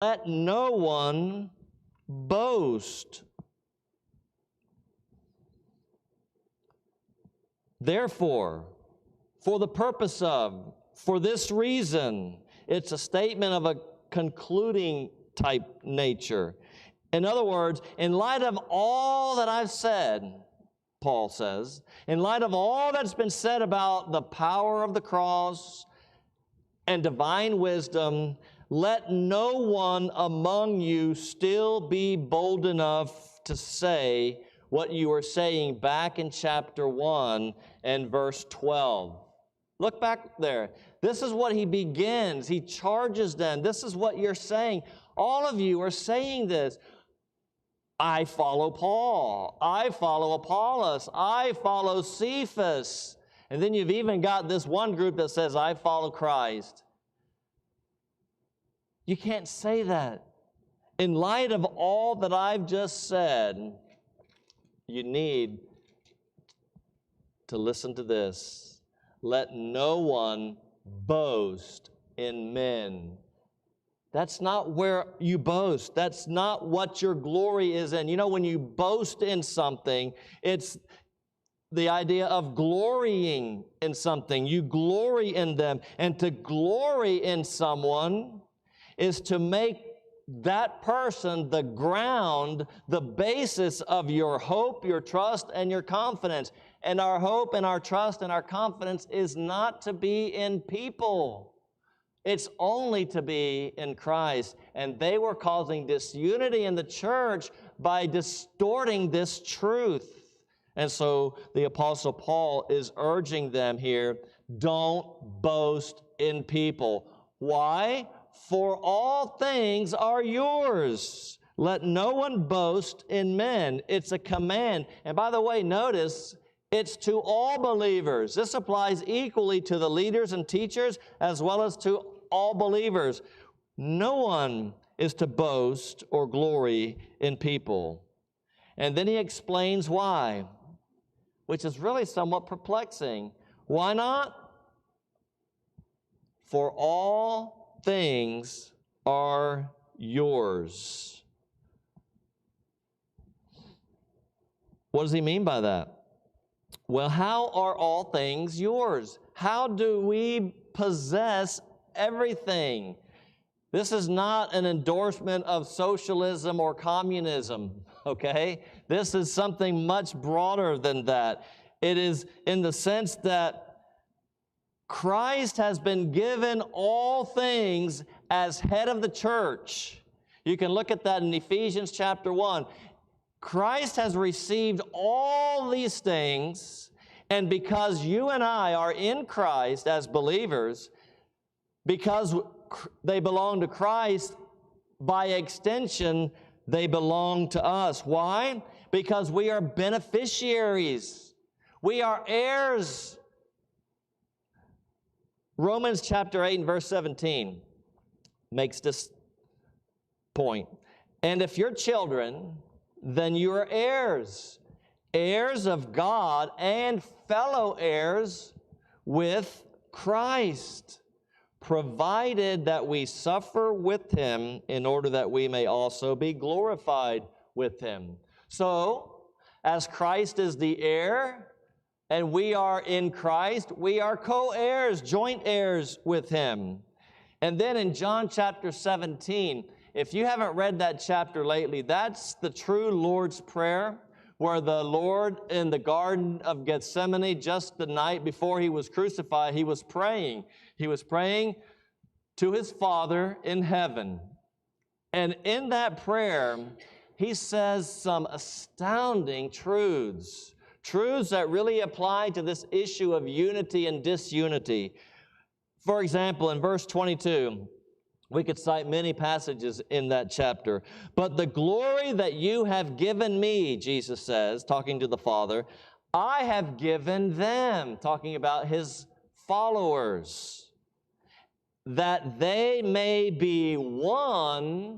let no one boast. Therefore, for the purpose of, for this reason, it's a statement of a concluding type nature. In other words, in light of all that I've said, Paul says, in light of all that's been said about the power of the cross and divine wisdom, let no one among you still be bold enough to say what you were saying back in chapter 1 and verse 12. Look back there. This is what he begins. He charges them. This is what you're saying. All of you are saying this. I follow Paul. I follow Apollos. I follow Cephas. And then you've even got this one group that says, I follow Christ. You can't say that. In light of all that I've just said, you need to listen to this. Let no one boast in men. That's not where you boast. That's not what your glory is in. You know, when you boast in something, it's the idea of glorying in something. You glory in them. And to glory in someone is to make that person the ground, the basis of your hope, your trust, and your confidence. And our hope and our trust and our confidence is not to be in people. It's only to be in Christ. And they were causing disunity in the church by distorting this truth. And so the Apostle Paul is urging them here, don't boast in people. Why? For all things are yours. Let no one boast in men. It's a command. And by the way, notice, it's to all believers. This applies equally to the leaders and teachers as well as to all believers. No one is to boast or glory in people. And then he explains why, which is really somewhat perplexing. Why not? For all things are yours. What does he mean by that? Well, how are all things yours? How do we possess everything? This is not an endorsement of socialism or communism, okay? This is something much broader than that. It is in the sense that Christ has been given all things as head of the church. You can look at that in Ephesians chapter 1. Christ has received all these things, and because you and I are in Christ as believers, because they belong to Christ, by extension, they belong to us. Why? Because we are beneficiaries. We are heirs. Romans chapter 8 and verse 17 makes this point. And if you're children, then you are heirs, heirs of God and fellow heirs with Christ, provided that we suffer with him in order that we may also be glorified with him. So, as Christ is the heir, and we are in Christ, we are co-heirs, joint heirs with him. And then in John chapter 17, if you haven't read that chapter lately, that's the true Lord's Prayer, where the Lord in the Garden of Gethsemane, just the night before he was crucified, he was praying. He was praying to his Father in heaven. And in that prayer, he says some astounding truths. Truths that really apply to this issue of unity and disunity. For example, in verse 22, we could cite many passages in that chapter. But the glory that you have given me, Jesus says, talking to the Father, I have given them, talking about his followers, that they may be one